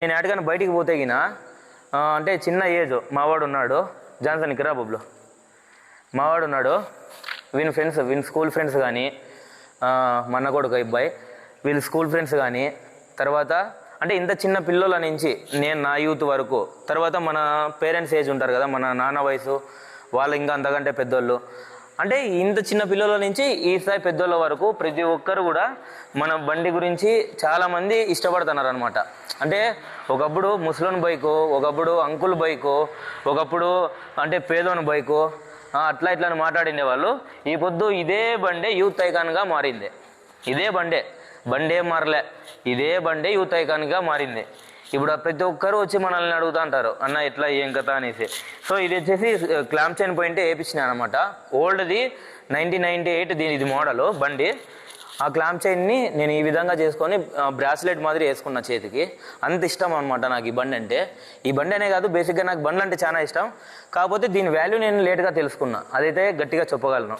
నేను ఎక్కడికైనా బయటికి పోతే గిన అంటే చిన్న ఏజ్ మావాడు ఉన్నాడు జాన్సన్ కిరా బొబ్లో మావాడు ఉన్నాడు. వీని స్కూల్ ఫ్రెండ్స్ కానీ మన కొడుకు అబ్బాయి వీళ్ళ స్కూల్ ఫ్రెండ్స్ కానీ తర్వాత అంటే ఇంత చిన్న పిల్లల నుంచి నేను నా యూత్ వరకు తర్వాత మన పేరెంట్స్ ఏజ్ ఉంటారు కదా, మన నాన్న వయసు వాళ్ళు ఇంకా అంతకంటే పెద్దోళ్ళు, అంటే ఇంత చిన్న పిల్లల నుంచి ఈ స్థాయి పెద్దోళ్ళ వరకు ప్రతి ఒక్కరు కూడా మన బండి గురించి చాలామంది ఇష్టపడుతున్నారు అనమాట. అంటే ఒకప్పుడు ముసలోని బైకు, ఒకప్పుడు అంకుల్ బైకు, ఒకప్పుడు అంటే పేదోని బైకు, అట్లా ఇట్లా మాట్లాడిండే వాళ్ళు. ఈ పొద్దు ఇదే బండే యూత్ ఐకాన్గా మారింది. ఇదే బండే మారలే, ఇదే బండే యూత్ ఐకాన్గా మారింది. ఇప్పుడు ప్రతి ఒక్కరు వచ్చి మనల్ని అడుగుతూ అంటారు అన్న ఎట్లా ఏం కథ అనేసి. సో ఇది వచ్చేసి క్లాంప్ చైన్ పాయింటే వేయించినాయి అనమాట. ఓల్డ్ది 1998 ఇది మోడలు బండి. ఆ క్లాంప్ చైన్ని నేను ఈ విధంగా చేసుకొని బ్రాస్లెట్ మాదిరి వేసుకున్న చేతికి. అంత ఇష్టం అనమాట నాకు ఈ బండి అంటే. ఈ బండి అనే కాదు, బేసిక్గా నాకు బండ్లు అంటే చాలా ఇష్టం. కాకపోతే దీని వాల్యూ నేను లేట్గా తెలుసుకున్నా, అదైతే గట్టిగా చెప్పగలను.